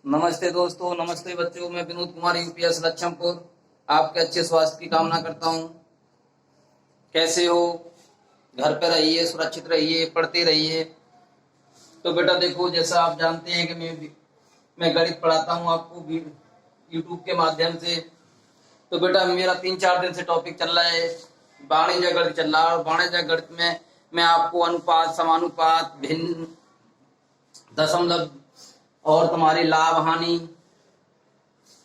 नमस्ते दोस्तों, नमस्ते बच्चों। मैं विनोद कुमार यूपीएस लक्ष्मपुर आपके अच्छे स्वास्थ्य की कामना करता हूँ। कैसे हो? घर पे रहिए, सुरक्षित रहिए, पढ़ते रहिए। तो बेटा देखो, जैसा आप जानते हैं कि मैं गणित पढ़ाता हूँ आपको यूट्यूब के माध्यम से। तो बेटा मेरा 3-4 दिन से टॉपिक चल रहा है, वाणिज्य गणित चल रहा है। और वाणिज्य गणित में मैं आपको अनुपात, समानुपात, भिन्न, दशमलव और तुम्हारी लाभ हानि,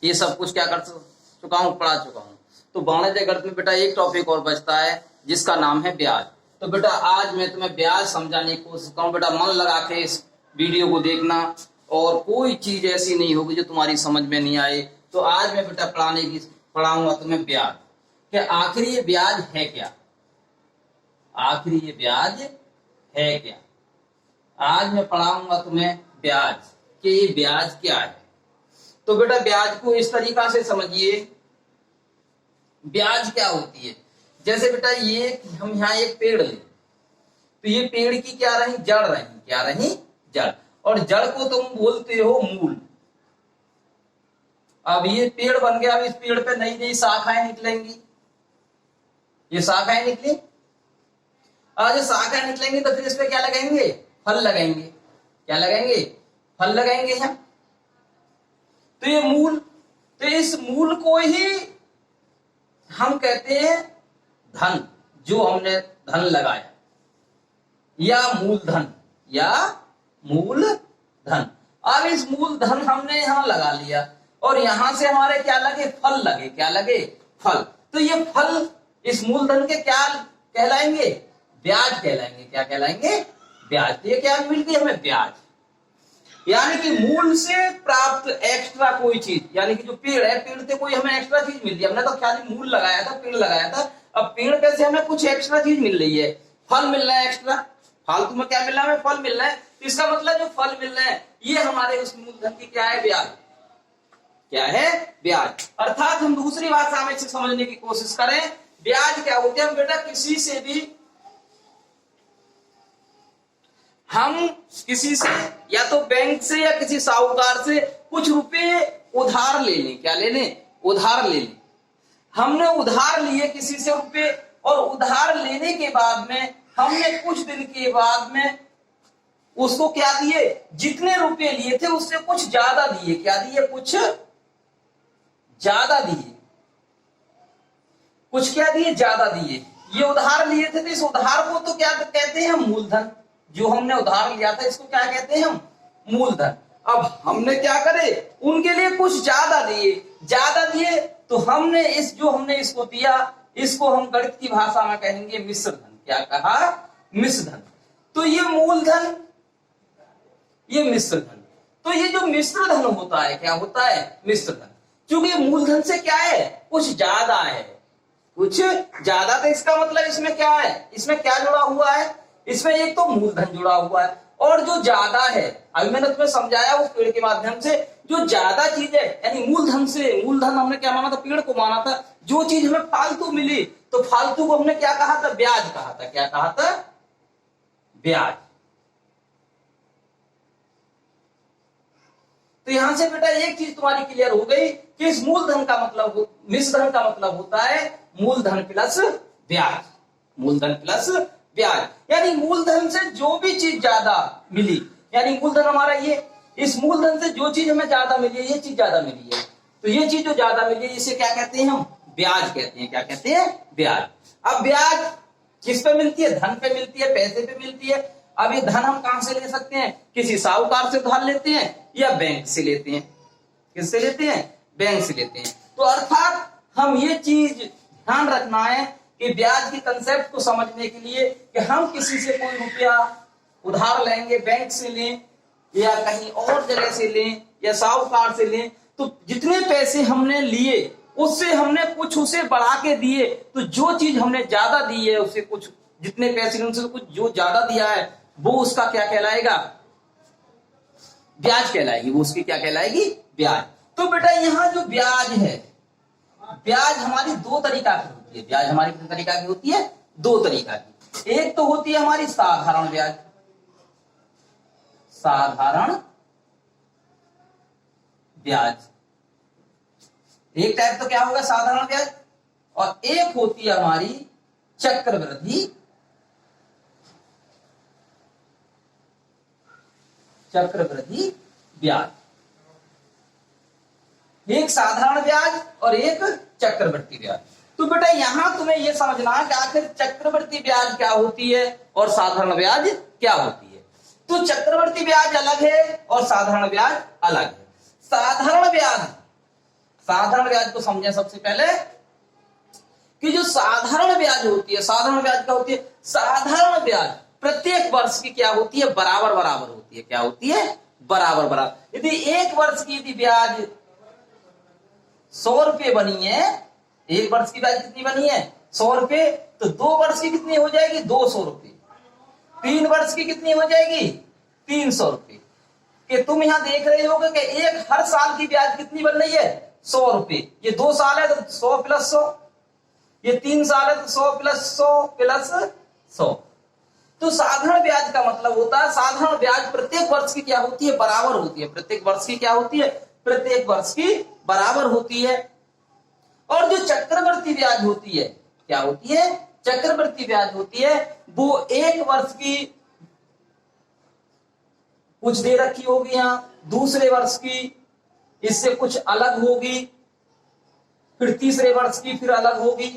ये सब कुछ क्या कर चुका हूँ, पढ़ा चुका हूँ। तो वाणिज्य गणित में बेटा एक टॉपिक और बचता है जिसका नाम है ब्याज। तो बेटा आज मैं तुम्हें ब्याज समझाने की कोशिश करूँ। बेटा मन लगा के इस वीडियो को देखना, और कोई चीज ऐसी नहीं होगी जो तुम्हारी समझ में नहीं आए। तो आज मैं बेटा पढ़ाऊंगा तुम्हें ब्याज, कि आखिर ये ब्याज है क्या, आखिर ये ब्याज है क्या। आज मैं पढ़ाऊंगा तुम्हें ब्याज, कि ये ब्याज क्या है। तो बेटा ब्याज को इस तरीका से समझिए, ब्याज क्या होती है। जैसे बेटा ये हम यहाँ एक पेड़ ले, तो ये पेड़ की क्या रही, जड़ रही, क्या रही, जड़। और जड़ को तुम बोलते हो मूल। अब ये पेड़ बन गया, अब इस पेड़ पे नई नई शाखाएं निकलेंगी, ये शाखाएं निकली। आज शाखाएं निकलेंगी तो फिर इस पे क्या लगाएंगे, फल लगाएंगे। क्या लगाएंगे, फल लगाएंगे हम। तो ये मूल, तो इस मूल को ही हम कहते हैं धन, जो हमने धन लगाया, या मूलधन, या मूलधन। अब इस मूलधन हमने यहां लगा लिया, और यहां से हमारे क्या लगे, फल लगे। क्या लगे, फल। तो ये फल इस मूलधन के क्या कहलाएंगे, ब्याज कहलाएंगे। क्या कहलाएंगे, ब्याज। तो ये क्या मिल गई हमें, ब्याज। यानी कि मूल से प्राप्त एक्स्ट्रा कोई चीज, यानी कि जो पेड़ है, पेड़ से कोई हमें एक्स्ट्रा चीज मिल रही है। हमने तो खाली मूल लगाया था, पेड़ लगाया था। अब पेड़ पे से हमें कुछ एक्स्ट्रा चीज मिल रही है, फल मिल रहा है एक्स्ट्रा। फालतू में क्या मिल रहा है, हमें फल मिल रहा है। इसका मतलब जो फल मिल रहा है ये हमारे उस मूलधन की क्या है, ब्याज। क्या है, ब्याज। अर्थात हम दूसरी भाषा में इसे समझने की कोशिश करें, ब्याज क्या होती है। हम बेटा किसी से भी, हम किसी से, या तो बैंक से या किसी साहूकार से कुछ रुपए उधार ले लें। क्या ले लें, उधार ले लें। हमने उधार लिए किसी से रुपए, और उधार लेने के बाद में हमने कुछ दिन के बाद में उसको क्या दिए, जितने रुपए लिए थे उससे कुछ ज्यादा दिए। क्या दिए, कुछ ज्यादा दिए। कुछ क्या दिए, ज्यादा दिए। ये उधार लिए थे, तो इस उधार को तो क्या कहते हैं, मूलधन। जो हमने उधार लिया था इसको क्या कहते हैं हम, मूलधन। अब हमने क्या करे, उनके लिए कुछ ज्यादा दिए। ज्यादा दिए तो हमने हमने इसको दिया, इसको हम गणित की भाषा में कहेंगे मिश्र धन। क्या कहा, मिश्र धन। तो ये मूलधन, ये मिश्र धन। तो ये जो मिश्र धन होता है, क्या होता है, मिश्र धन। क्योंकि मूलधन से क्या है, कुछ ज्यादा है, कुछ ज्यादा। तो इसका मतलब इसमें क्या है, इसमें क्या जुड़ा हुआ है, इसमें एक तो मूलधन जुड़ा हुआ है, और जो ज्यादा है, अभी मैंने तुम्हें समझाया उस पेड़ के माध्यम से, जो ज्यादा चीज है, यानी मूलधन से, मूलधन हमने क्या माना था, पेड़ को माना था। जो चीज हमें फालतू मिली, तो फालतू को हमने क्या कहा था, ब्याज कहा था। क्या कहा था, ब्याज। तो यहां से बेटा एक चीज तुम्हारी क्लियर हो गई कि इस मूलधन का मतलब, मिश्र धन का मतलब होता है मूलधन प्लस ब्याज। मूलधन प्लस ब्याज, यानी मूलधन से जो भी चीज ज्यादा मिली, यानी मूलधन हमारा ये, इस मूलधन से जो चीज हमें ज्यादा मिली है, ये चीज ज्यादा मिली है, तो ये चीज जो ज्यादा मिली है इसे क्या कहते हैं हम, ब्याज कहते हैं। क्या कहते हैं, ब्याज। अब ब्याज किस पे मिलती है, धन पे मिलती है, पैसे पे मिलती है। अब ये धन हम कहां से ले सकते हैं, किसी साहूकार से उधार लेते हैं, या बैंक से लेते हैं। किससे लेते हैं, बैंक से लेते हैं। तो अर्थात हम ये चीज ध्यान रखना है कि ब्याज की कंसेप्ट को समझने के लिए, कि हम किसी से कोई रुपया उधार लेंगे, बैंक से लें या कहीं और जगह से लें या साहूकार से लें, तो जितने पैसे हमने लिए उससे हमने कुछ उसे बढ़ा के दिए। तो जो चीज हमने ज्यादा दी है उससे कुछ, जितने पैसे उनसे कुछ जो ज्यादा दिया है, वो उसका क्या कहलाएगा, ब्याज कहलाएगी। वो उसकी क्या कहलाएगी, ब्याज। तो बेटा यहां जो ब्याज है, ब्याज हमारी दो तरीका की होती है। ब्याज हमारी कितने तरीका की होती है, दो तरीका की। एक तो होती है हमारी साधारण ब्याज, साधारण ब्याज। एक टाइप तो क्या होगा, साधारण ब्याज, और एक होती है हमारी चक्रवृद्धि ब्याज। एक साधारण ब्याज और एक चक्रवृद्धि ब्याज। तो बेटा यहां तुम्हें यह समझना है कि आखिर चक्रवृद्धि ब्याज क्या होती है और साधारण ब्याज क्या होती है। तो चक्रवृद्धि ब्याज अलग है और साधारण ब्याज अलग है। साधारण ब्याज को समझें सबसे पहले कि जो साधारण ब्याज होती है, साधारण ब्याज क्या होती है, साधारण ब्याज प्रत्येक वर्ष की क्या होती है, बराबर बराबर होती है। क्या होती है, बराबर बराबर। यदि एक वर्ष की यदि ब्याज 100 रुपये बनी है, एक वर्ष की ब्याज कितनी बनी है, 100 रुपये, तो 2 वर्ष की कितनी हो जाएगी, 200 रुपये। 3 वर्ष की कितनी हो जाएगी, 300 रुपये। कि तुम यहां देख रहे हो कि एक हर साल की ब्याज कितनी बन रही है, 100 रुपये। ये 2 साल है तो 100 प्लस 100, ये 3 साल है तो 100 प्लस 100 प्लस 100। तो साधारण ब्याज का मतलब होता है, साधारण ब्याज प्रत्येक वर्ष की क्या होती है, बराबर होती है। प्रत्येक वर्ष की क्या होती है, प्रत्येक वर्ष की बराबर होती है। और जो चक्रवृद्धि ब्याज होती है, क्या होती है, चक्रवृद्धि ब्याज होती है, वो एक वर्ष की कुछ दे रखी होगी यहां, दूसरे वर्ष की इससे कुछ अलग होगी, फिर तीसरे वर्ष की फिर अलग होगी,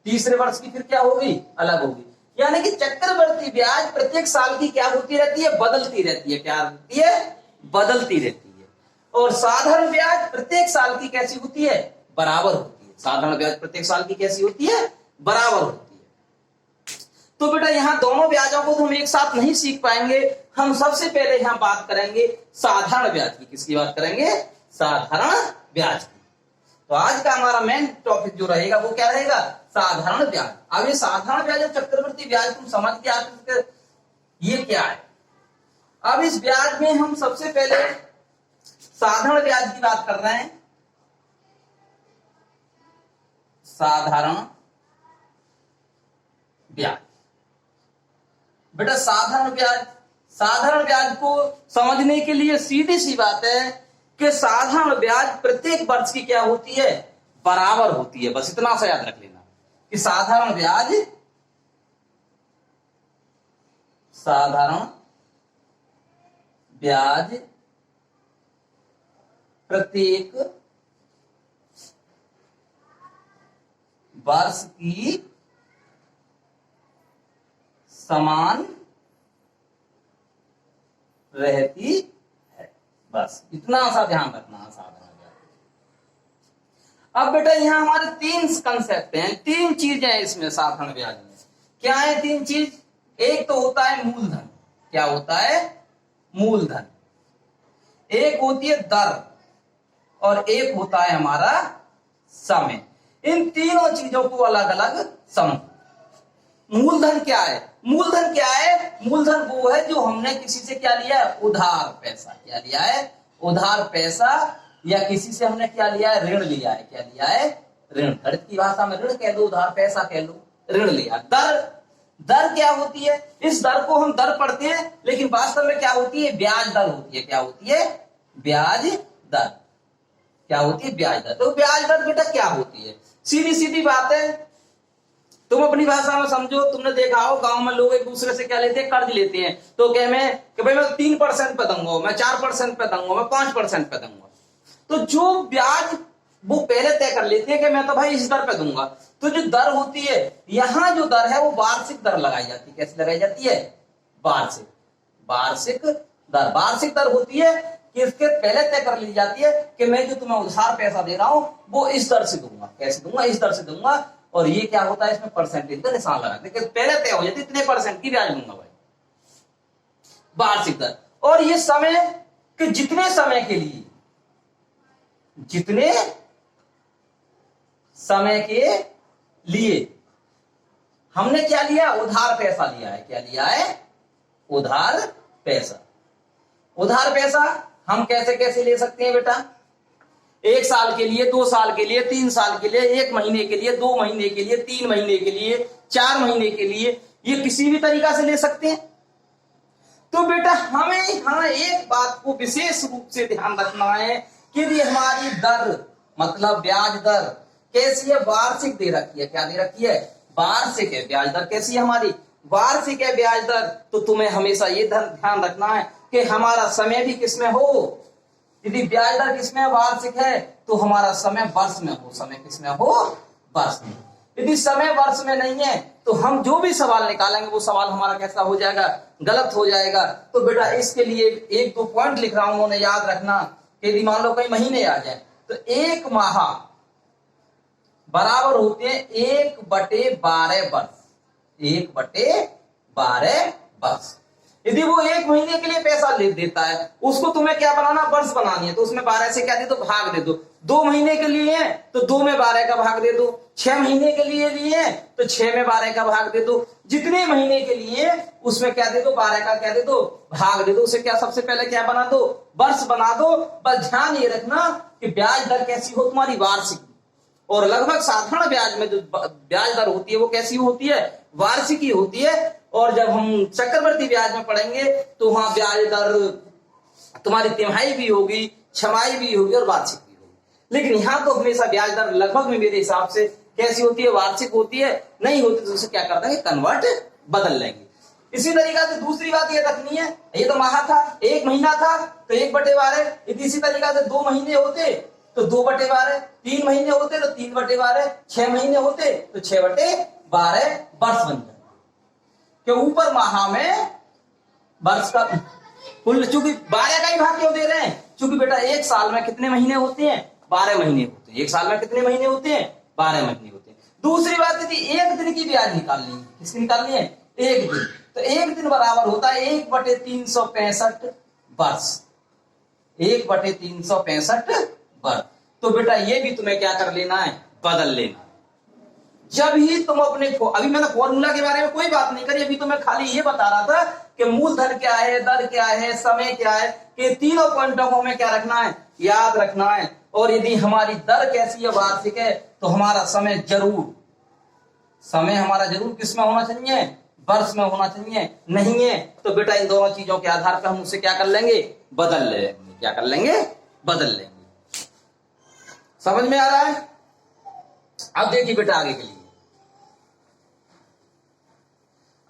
तीसरे वर्ष की फिर क्या होगी, अलग होगी। यानी कि चक्रवृद्धि ब्याज प्रत्येक साल की क्या होती रहती है, बदलती रहती है। क्या होती है, बदलती रहती है। और साधारण ब्याज प्रत्येक साल की कैसी होती है, बराबर होती है। साधारण ब्याज प्रत्येक साल की कैसी होती है, बराबर होती है। तो बेटा यहां दोनों ब्याजों को तो हम एक साथ नहीं सीख पाएंगे। हम सबसे पहले यहां बात करेंगे साधारण ब्याज की। किसकी बात करेंगे, साधारण ब्याज की। तो आज का हमारा मेन टॉपिक जो रहेगा वो क्या रहेगा, साधारण ब्याज। अब ये साधारण ब्याज और चक्रवृद्धि ब्याज तुम समझ के आते ये क्या है। अब इस ब्याज में हम सबसे पहले साधारण ब्याज की बात कर रहे हैं। साधारण ब्याज, बेटा साधारण ब्याज को समझने के लिए सीधी सी बात है कि साधारण ब्याज प्रत्येक वर्ष की क्या होती है, बराबर होती है। बस इतना सा याद रख लेना कि साधारण ब्याज प्रत्येक वर्ष की समान रहती है। बस इतना सा ध्यान रखना है साधारण ब्याज। अब बेटा यहां हमारे 3 कंसेप्ट हैं, 3 चीजें हैं इसमें साधारण ब्याज में। क्या है 3 चीज, एक तो होता है मूलधन। क्या होता है, मूलधन। एक होती है दर और एक होता है हमारा समय। इन तीनों चीजों को अलग अलग समझो। मूलधन क्या है, मूलधन क्या है, मूलधन वो है जो हमने किसी से क्या लिया है, उधार पैसा। क्या लिया है, उधार पैसा, या किसी से हमने क्या लिया है, ऋण लिया है। क्या लिया है, ऋण। गणित की भाषा में ऋण कह दो, उधार पैसा कह लो, ऋण लिया। दर क्या होती है, इस दर को हम दर पढ़ते हैं, लेकिन वास्तव में क्या होती है, ब्याज दर होती है। क्या होती है, ब्याज दर। क्या होती है, ब्याज दर। तो ब्याज दर बेटा क्या होती है, सीधी सीधी बात है, तुम अपनी भाषा में समझो। तुमने देखा हो गांव में लोग एक दूसरे से क्या लेते हैं, कर्ज लेते हैं। तो क्या कि भाई मैं 3% पे दूंगा, मैं 4% पे दूंगा, मैं 5% पे दूंगा। तो जो ब्याज वो पहले तय कर लेते हैं कि मैं तो भाई इस दर पे दूंगा। तो जो दर होती है, यहां जो दर है वो वार्षिक दर लगाई जाती है। कैसे लगाई जाती है, वार्षिक दर। वार्षिक दर होती है कि इसके पहले तय कर ली जाती है कि मैं जो तुम्हें उधार पैसा दे रहा हूं वो इस दर से दूंगा। कैसे दूंगा, इस दर से दूंगा। और ये क्या होता है, इसमें परसेंटेज का निशान लगाते हैं, पहले तय हो जाती इतने % की ब्याज दूंगा भाई, वार्षिक दर। और ये समय कि जितने समय के लिए हमने क्या लिया, उधार पैसा लिया है। क्या लिया है, उधार पैसा। उधार पैसा हम कैसे कैसे ले सकते हैं बेटा, 1 साल के लिए, 2 साल के लिए, 3 साल के लिए, 1 महीने के लिए, 2 महीने के लिए, 3 महीने के लिए, 4 महीने के लिए, ये किसी भी तरीका से ले सकते हैं। तो बेटा हमें यहाँ एक बात को विशेष रूप से ध्यान रखना है कि यदि हमारी दर मतलब ब्याज दर कैसी है, वार्षिक दे रखी है। क्या दे रखी है? वार्षिक है। ब्याज दर कैसी है हमारी? वार्षिक है ब्याज दर। तो तुम्हें हमेशा ये ध्यान रखना है कि हमारा समय भी किसमें हो। यदि ब्याज दर किसमें वार्षिक है तो हमारा समय वर्ष में हो। समय किसमें हो? वर्ष में। यदि समय वर्ष में नहीं है तो हम जो भी सवाल निकालेंगे वो सवाल हमारा कैसा हो जाएगा? गलत हो जाएगा। तो बेटा इसके लिए एक दो पॉइंट लिख रहा हूं, उन्हें याद रखना। यदि मान लो कई महीने आ जाए तो एक माह बराबर होते हैं 1/12 वर्ष। 1/12 वर्ष। यदि वो एक महीने के लिए पैसा ले देता है, उसको तुम्हें क्या बनाना? वर्ष बनानी है। तो उसमें 12 से क्या दे दो? भाग दे दो। 2 महीने के लिए है तो 2 में 12 का भाग दे दो। 6 महीने के लिए तो 6 में 12 का भाग दे दो। जितने महीने के लिए उसमें क्या दे दो? 12 का क्या दे दो? भाग दे दो। उसे क्या सबसे पहले क्या बना दो? वर्ष बना दो। बस ध्यान ये रखना कि ब्याज दर कैसी हो? तुम्हारी वार्षिक। और लगभग साधारण ब्याज में जो ब्याज दर होती है वो कैसी होती है? वार्षिक ही होती है। और जब हम चक्रवृद्धि ब्याज में पढ़ेंगे तो वहां ब्याज दर तुम्हारी तिमाही भी होगी, छमाही भी होगी और वार्षिक भी होगी। लेकिन यहाँ तो हमेशा ब्याज दर लगभग में मेरे हिसाब से कैसी होती है? वार्षिक होती है। नहीं होती तो उसे क्या कर देंगे? कन्वर्ट बदल लेंगे। इसी तरीका से दूसरी बात ये रखनी है, ये तो माह था, एक महीना था तो 1/12। इसी तरीका से 2 महीने होते तो 2/12, 3 महीने होते तो 3/12, 6 महीने होते तो 6/12 वर्ष बन जाए। कि ऊपर माह में वर्ष का कुल, चूंकि 12 का ही भाग क्यों दे रहे हैं? क्योंकि बेटा एक साल में कितने महीने होते हैं? 12 महीने होते हैं। एक साल में कितने महीने होते हैं? 12 महीने होते हैं। दूसरी बात यदि एक दिन की ब्याज निकालनी है, किसकी निकालनी है? एक दिन। तो एक दिन बराबर होता है 1/365 वर्ष। 1/365 वर्ष। तो बेटा ये भी तुम्हें क्या कर लेना है? बदल लेना। जब ही तुम अपने, अभी मैंने फॉर्मूला के बारे में कोई बात नहीं करी, अभी तो मैं खाली ये बता रहा था कि मूलधन क्या है, दर क्या है, समय क्या है, कि तीनों पॉइंटों को हमें क्या रखना है? याद रखना है। और यदि हमारी दर कैसी है? वार्षिक है। तो हमारा समय हमारा जरूर किसमें होना चाहिए? वर्ष में होना चाहिए। नहीं है तो बेटा इन दोनों चीजों के आधार पर हम उसे क्या कर लेंगे? बदल लेंगे। क्या कर लेंगे? बदल लेंगे। समझ में आ रहा है? अब देखिए बेटा आगे के लिए।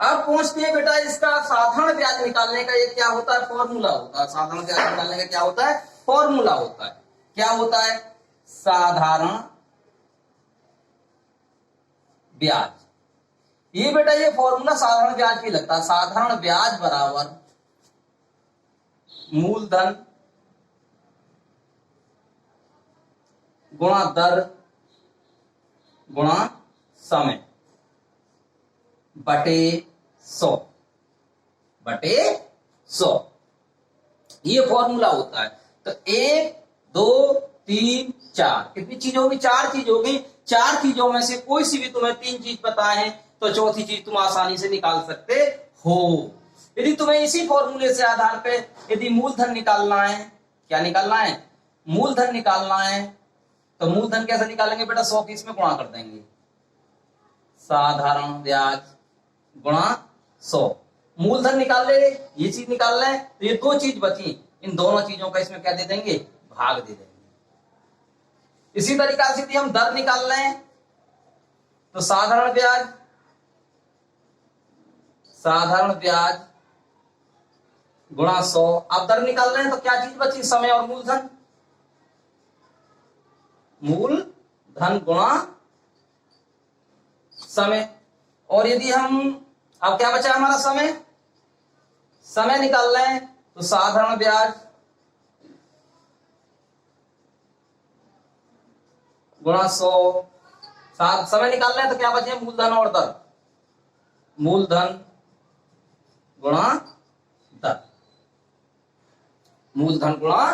अब पहुंचते हैं बेटा इसका साधारण ब्याज निकालने का ये क्या होता है? फॉर्मूला होता है। साधारण ब्याज निकालने का क्या होता है? फॉर्मूला होता है। क्या होता है? साधारण ब्याज। ये बेटा ये फॉर्मूला साधारण ब्याज भी लगता है। साधारण ब्याज बराबर मूलधन गुणा दर गुणा समय बटे 100 ये फॉर्मूला होता है। तो 1 2 3 4 कितनी चीज होगी? 4 चीज होगी। 4 चीजों में से कोई सी भी तुम्हें 3 चीज पता है तो चौथी चीज तुम आसानी से निकाल सकते हो। यदि तुम्हें इसी फॉर्मूले से आधार पे यदि मूलधन निकालना है, क्या निकालना है? मूलधन निकालना है। तो मूलधन कैसे निकालेंगे बेटा? 100 की इसमें गुणा कर देंगे। साधारण ब्याज गुणा 100। मूलधन निकाल ले, ये चीज निकाल लें तो ये 2 चीज बची। इन दोनों चीजों का इसमें क्या दे देंगे? भाग दे देंगे। इसी तरीका से यदि हम दर निकाल लें तो साधारण ब्याज गुणा 100। अब दर निकाल रहे हैं तो क्या चीज बची? समय और मूलधन। मूलधन गुणा समय। और यदि हम, अब क्या बचा हमारा? समय निकाल रहे हैं तो साधारण ब्याज गुणा 100। समय निकाल रहे हैं तो क्या बचे? मूलधन और दर। मूलधन गुणा दर। मूलधन गुणा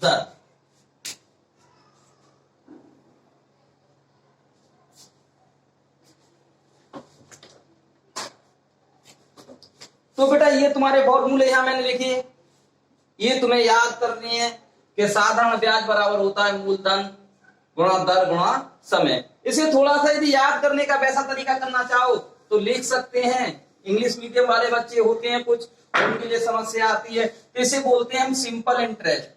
दर। तो बेटा ये तुम्हारे फॉर्मूले यहां मैंने लिखे, ये तुम्हें याद करनी है कि साधारण ब्याज बराबर होता है मूलधन गुणा दर गुणा समय। इसे थोड़ा सा यदि याद करने का वैसा तरीका करना चाहो तो लिख सकते हैं इंग्लिश मीडियम वाले बच्चे होते हैं कुछ, उनके लिए समस्या आती है, तो इसे बोलते हैं हम simple interest.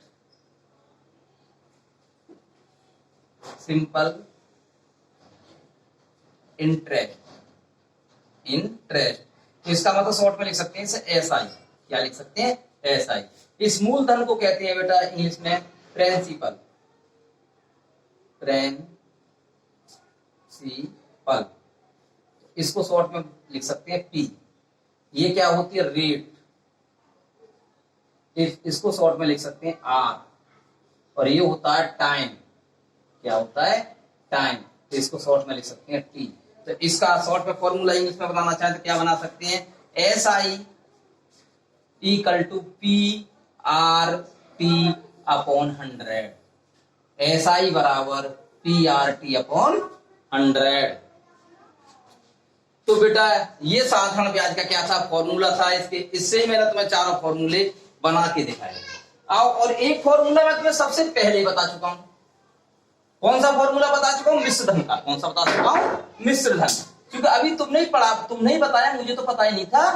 Simple interest, interest इसका मतलब शॉर्ट में लिख सकते हैं इसे एसआई। क्या लिख सकते हैं? एसआई। इस मूलधन को कहते हैं बेटा इंग्लिश में प्रिंसिपल। प्रिंसिपल इसको शॉर्ट में लिख सकते हैं पी। ये क्या होती है? रेट। इसको शॉर्ट में लिख सकते हैं आर। और ये होता है टाइम। क्या होता है? टाइम। तो इसको शॉर्ट में लिख सकते हैं टी। तो इसका शॉर्ट में फॉर्मूला इंग्लिश में बताना चाहें तो क्या बना सकते हैं? S I equal to P R T upon 100। S I बराबर पी आर टी अपॉन 100। तो बेटा ये साधारण ब्याज का क्या था? फॉर्मूला था इसके। इससे ही मैंने तुम्हें चारों फॉर्मूले बना के दिखाए। आओ, और एक फॉर्मूला मैं तुम्हें सबसे पहले बता चुका हूं। कौन सा फॉर्मूला बता चुका हूं? मिश्र धन का। कौन सा बता चुका हूं? मिश्र धन। क्योंकि अभी तुमने ही पढ़ा, तुमने ही बताया, मुझे तो पता ही नहीं था।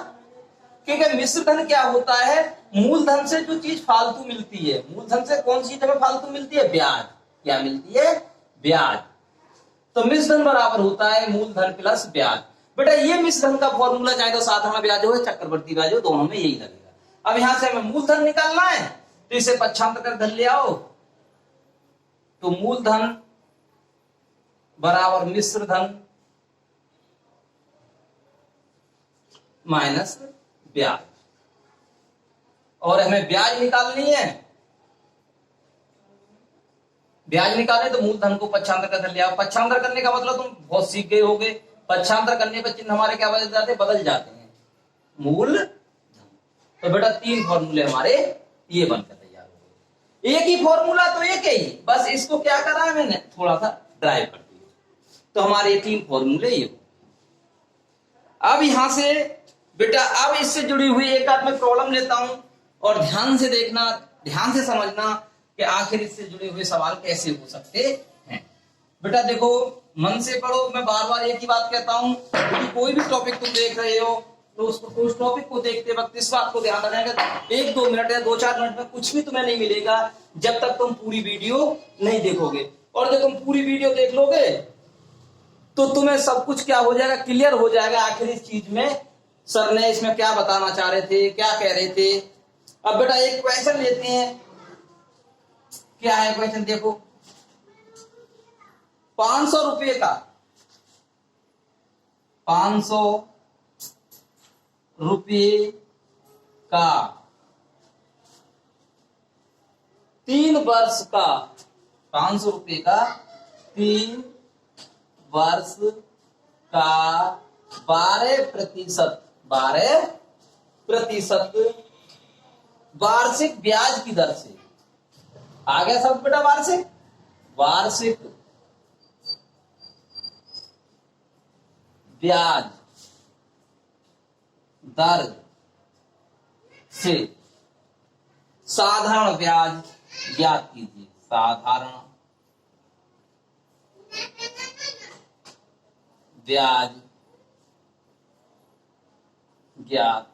क्योंकि मिश्र धन क्या होता है? मूलधन से जो चीज फालतू मिलती है। मूलधन से कौन सी चीज हमें फालतू मिलती है? ब्याज। क्या मिलती है? ब्याज। तो मिश्र धन बराबर होता है मूलधन प्लस ब्याज। बेटा ये मिश्र धन का फॉर्मूला चाहे तो साधारण ब्याज हो, चक्रवर्ती ब्याज हो, दोनों में यही लगेगा। अब यहां से हमें मूलधन निकालना है तो इसे पक्षांतर कर धन ले आओ। तो मूलधन बराबर मिश्र धन माइनस ब्याज। और हमें ब्याज निकालनी है। ब्याज निकालने तो मूलधन को पक्षांतर कर धन ले आओ। पक्षांतर करने का मतलब तुम बहुत सीख गए होगे। पक्षांतर करने पर चिन्ह हमारे क्या बदल जाते हैं? बदल जाते हैं। मूल तो बेटा 3 फॉर्मूले हमारे ये बनकर तैयार हो गए। एक ही फॉर्मूला तो एक ही, बस इसको क्या करा है मैंने? थोड़ा सा ड्राइव कर दिया। तो हमारे 3 फॉर्मूले ये हो। अब यहां से बेटा अब इससे जुड़ी हुई एक आध मैं प्रॉब्लम लेता हूं और ध्यान से देखना, ध्यान से समझना कि आखिर इससे जुड़े हुए सवाल कैसे हो सकते हैं। बेटा देखो, मन से पढ़ो। मैं बार बार एक ही बात कहता हूं कि कोई भी टॉपिक तुम देख रहे हो तो उस टॉपिक को देखते वक्त इस बात को ध्यान रखना, 1-2 मिनट या 2-4 मिनट में कुछ भी तुम्हें नहीं मिलेगा जब तक तुम पूरी वीडियो नहीं देखोगे। और जब तुम पूरी वीडियो देख लोगे तो तुम्हें सब कुछ क्या हो जाएगा? क्लियर हो जाएगा आखिर इस चीज में सर ने इसमें क्या बताना चाह रहे थे, क्या कह रहे थे। अब बेटा एक क्वेश्चन लेते हैं। क्या है क्वेश्चन? देखो, 500 रुपये का 500 रुपये का 3 वर्ष का 500 रुपये का 3 वर्ष का 12% वार्षिक ब्याज की दर से। आ गया सब बेटा? वार्षिक ब्याज दर से साधारण ब्याज ज्ञात कीजिए। साधारण ब्याज ज्ञात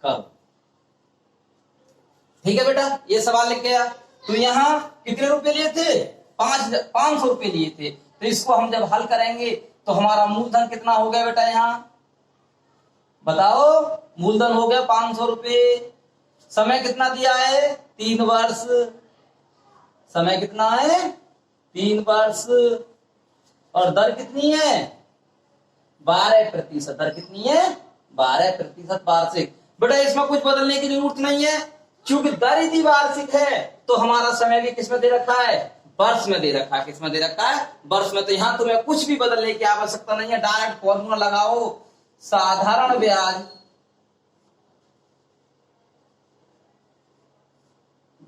करो। ठीक है बेटा, ये सवाल लिख गया। तो यहां कितने रुपए लिए थे? 500 रुपए लिए थे। तो इसको हम जब हल करेंगे तो हमारा मूलधन कितना हो गया बेटा? यहां बताओ, मूलधन हो गया 500 रुपए। समय कितना दिया है? 3 वर्ष। समय कितना है? 3 वर्ष। और दर कितनी है? 12%। दर कितनी है? 12% वार्षिक। बेटा इसमें कुछ बदलने की जरूरत नहीं है, क्योंकि दर यदि वार्षिक है तो हमारा समय भी किसमें दे रखा है? वर्ष में दे रखा है। किसमें दे रखा है? वर्ष में। तो यहां तुम्हें कुछ भी बदलने की आवश्यकता नहीं है। डायरेक्ट फॉर्मूला लगाओ, साधारण ब्याज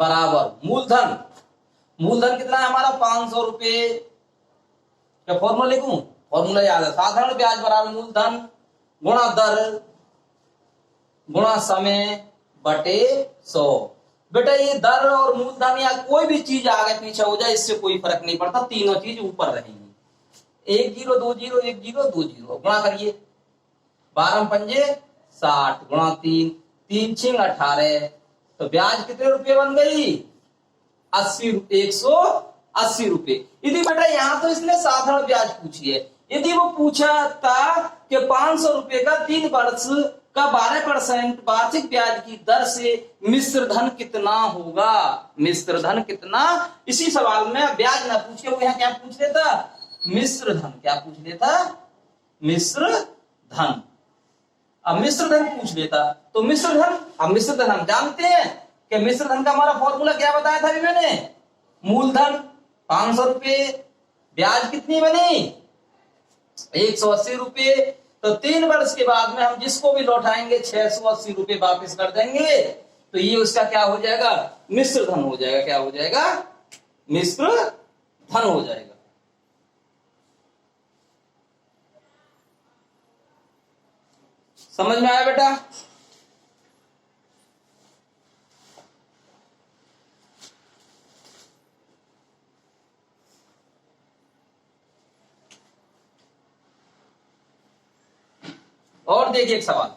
बराबर मूलधन। मूलधन कितना है हमारा? 500 रुपये। क्या फॉर्मूला लिखूं? फॉर्मूला याद है। साधारण ब्याज बराबर मूलधन गुणा दर गुणा समय बटे 100। बेटा ये दर और मूलधन या कोई भी चीज आगे पीछे हो जाए इससे कोई फर्क नहीं पड़ता, तीनों चीज ऊपर रहेंगी। 1 0 2 0 1 0 2 0 गुणा करिए। 12 पंजे 60 गुणा 3, 3 छिंग 18, तो ब्याज कितने रुपए बन गई? 180 रुपए। यदि बेटा यहाँ तो इसने साधारण ब्याज पूछी है, यदि वो पूछा था कि 500 रुपए का 3 वर्ष का 12% वार्षिक ब्याज की दर से मिश्र धन कितना होगा, मिश्र धन कितना, इसी सवाल में ब्याज ना पूछ के वो यहाँ क्या पूछ लेता? मिश्र धन। क्या पूछ लेता? मिश्र धन। अब मिश्र धन पूछ लेता तो मिश्र धन, अब मिश्र धन हम जानते हैं कि मिश्र धन का हमारा फॉर्मूला क्या बताया था अभी मैंने? मूलधन 500 रुपए, ब्याज कितनी बनी? 180 रुपए। तो 3 वर्ष के बाद में हम जिसको भी लौटाएंगे 680 रुपए वापस कर देंगे, तो ये उसका क्या हो जाएगा? मिश्र धन हो जाएगा। क्या हो जाएगा? मिश्र धन हो जाएगा। समझ में आया बेटा? और देखिए एक सवाल,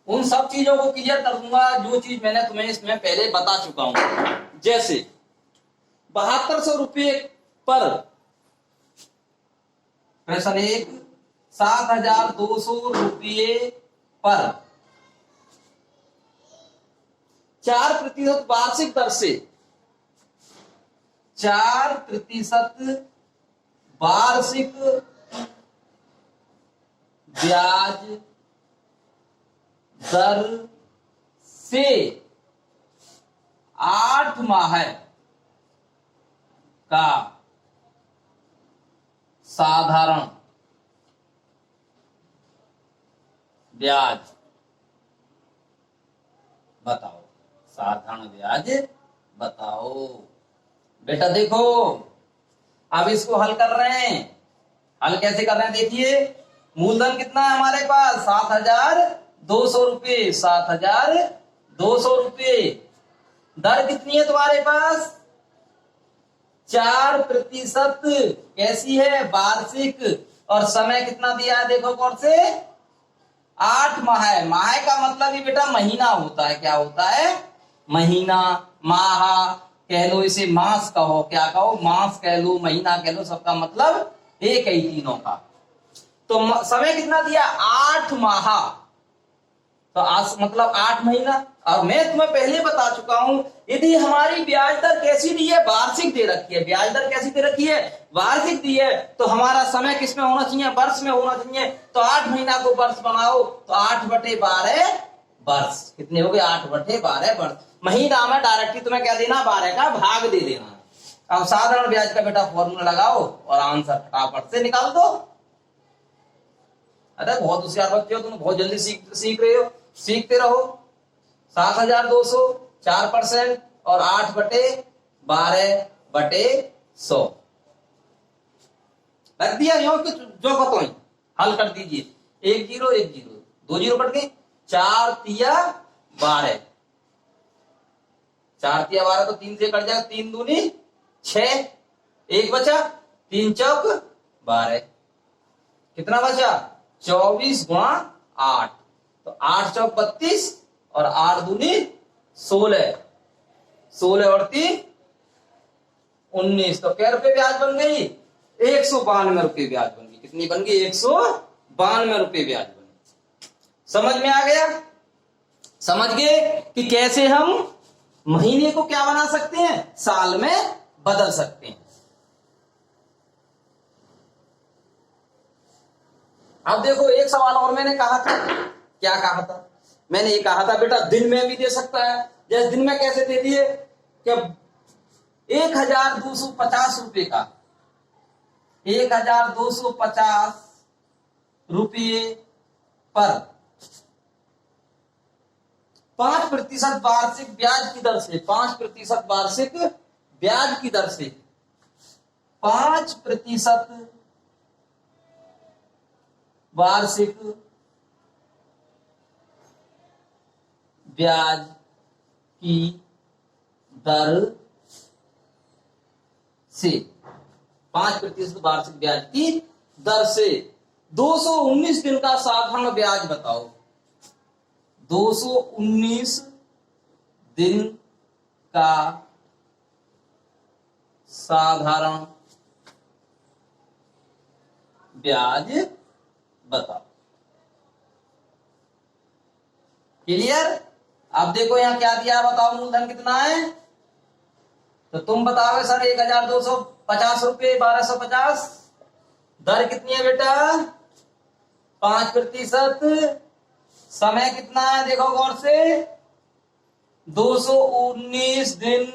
उन सब चीजों को क्लियर कर दूंगा जो चीज मैंने तुम्हें इसमें पहले बता चुका हूं। जैसे 7200 रुपये पर, प्रश्न 1, 7200 रुपये पर 4% वार्षिक दर से, 4% वार्षिक ब्याज दर से 8 माह का साधारण ब्याज बताओ। साधारण ब्याज बताओ। बेटा देखो, अब इसको हल कर रहे हैं। हल कैसे कर रहे हैं देखिए, मूलधन कितना है हमारे पास? 7200 रुपये, 7200 रुपये। दर कितनी है तुम्हारे पास? 4%। कैसी है? वार्षिक। और समय कितना दिया है देखो कौन से? 8 माह है। माह का मतलब ही बेटा महीना होता है। क्या होता है? महीना। माह कह लो, इसे मास कहो, क्या कहो? मास कह लो, महीना कह लो, सबका मतलब एक ही तीनों का। तो समय कितना दिया? 8 माह। तो आज मतलब 8 महीना। और मैं तुम्हें पहले बता चुका हूं, यदि हमारी ब्याज दर कैसी दी है? वार्षिक दे रखी है। ब्याज दर कैसी दे रखी है? वार्षिक दी है। तो हमारा समय किस में होना चाहिए? वर्ष में होना चाहिए। तो 8 महीना को वर्ष बनाओ, तो 8/12 वर्ष। कितने हो गए? 8/12 वर्ष। महीना में डायरेक्टली तुम्हें क्या देना? 12 का भाग दे देना। अब साधारण ब्याज का बेटा फॉर्मूला लगाओ और आंसर फटाफट से निकाल दो। अरे बहुत होशियार बच्चे हो तुम, बहुत जल्दी सीख रहे हो, सीखते रहो। 7200, 4% और 8/12/100 रख दिया। जो कतो हल कर दीजिए। 1 0 1 0, 2 0 कट गए। 4 तिया 12, 4 तिया 12 तो 3 से कट जाएगा। 3 दूनी 6, 1 बचा। 3 चौक 12, कितना बचा? 24 गुणा 8, तो 8 चौक 32 और 8 दूनी 16, 16 और 3 19। तो क्या रुपए ब्याज बन गई? 192 रुपये ब्याज बन गई। कितनी बन गई? 192 रुपये ब्याज बन गई। समझ में आ गया? समझ गए कि कैसे हम महीने को क्या बना सकते हैं? साल में बदल सकते हैं। अब देखो एक सवाल और मैंने कहा था। क्या कहा था? मैंने ये कहा था बेटा दिन में भी दे सकता है। जैसे दिन में कैसे दे दिए कि 1250 रुपये का, 1250 रुपये पर 5% वार्षिक ब्याज की दर से, 5% वार्षिक ब्याज की दर से 5% वार्षिक ब्याज की दर से, 5% वार्षिक ब्याज की दर से 219 दिन का साधारण ब्याज बताओ। 219 दिन का साधारण ब्याज बताओ। क्लियर? अब देखो यहां क्या दिया, बताओ मूलधन कितना है, तो तुम बताओगे सर 1250 रुपये, 1250। दर कितनी है बेटा, 5%। समय कितना है देखो गौर से, 219 दिन।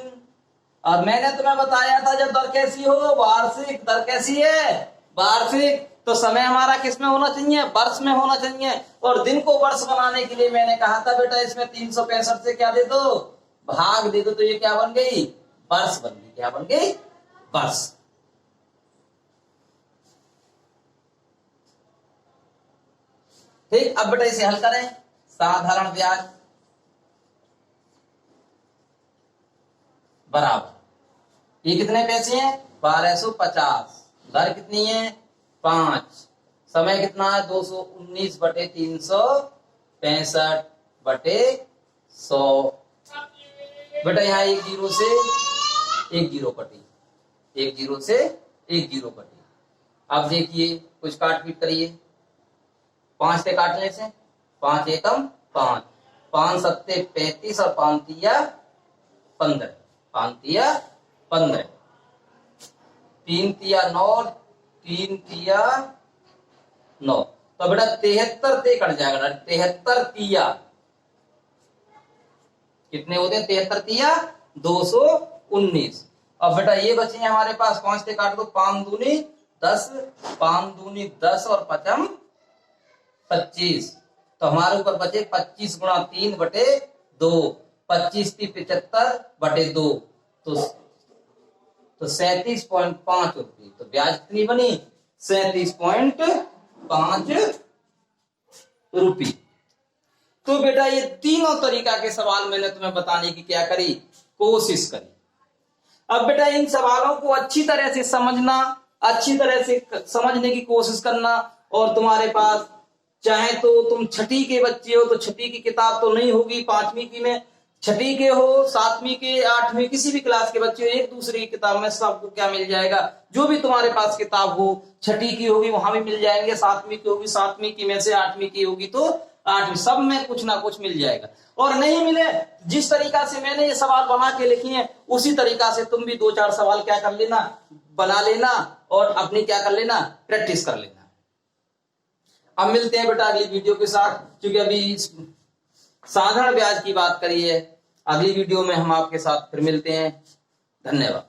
और मैंने तुम्हें बताया था जब दर कैसी हो, वार्षिक। दर कैसी है, वार्षिक। तो समय हमारा किस में होना चाहिए, वर्ष में होना चाहिए। और दिन को वर्ष बनाने के लिए मैंने कहा था बेटा इसमें 365 से क्या दे दो, भाग दे दो, तो ये क्या बन गई, वर्ष बन गई। क्या बन गई, वर्ष। ठीक, अब बेटा इसे हल करें। साधारण ब्याज बराबर, ये कितने पैसे हैं, 1250। दर कितनी है, 5। समय कितना है, 219 बटे 365 बटे 100। बेटा यहाँ एक जीरो से एक जीरो कटी, एक जीरो से एक जीरो कटी। अब देखिए कुछ काट पीट करिए, 5 से काटने से, 5 एकम 5, 5 सत्ते 35 और 5 तिया 15, 5 तिया 15, 3 तिया 9, 3 तिया 9। तो बेटा 73 ते कट जाएगा, 73 तिया कितने होते हैं, 73 तिया 219। अब बेटा ये बचे हमारे पास, 5 से काट दो, 5 दूनी 10, 5 दूनी 10 और 5 25। तो हमारे ऊपर बचे 25 गुणा 3 बटे 2, 25 × 75 बटे 2, तो 37.5 रुपये। तो ब्याज कितनी बनी, 37.5 रुपये। तो बेटा ये तीनों तरीका के सवाल मैंने तुम्हें बताने की क्या करी, कोशिश करी। अब बेटा इन सवालों को अच्छी तरह से समझना, अच्छी तरह से समझने की कोशिश करना। और तुम्हारे पास चाहे तो तुम छठी के बच्चे हो तो छठी की किताब तो नहीं होगी, 5वीं की में, छठी के हो, 7वीं के, 8वीं, किसी भी क्लास के बच्चे हो, एक दूसरे की किताब में सबको क्या मिल जाएगा, जो भी तुम्हारे पास किताब हो, छठी की होगी वहां भी मिल जाएंगे, 7वीं की होगी 7वीं की में से, 8वीं की होगी तो 8वीं, सब में कुछ ना कुछ मिल जाएगा। और नहीं मिले, जिस तरीका से मैंने ये सवाल बना के लिखे हैं उसी तरीका से तुम भी 2-4 सवाल क्या कर लेना, बना लेना और अपनी क्या कर लेना, प्रैक्टिस कर लेना। अब मिलते हैं बेटा अगली वीडियो के साथ, क्योंकि अभी साधारण ब्याज की बात करी है। अगली वीडियो में हम आपके साथ फिर मिलते हैं। धन्यवाद।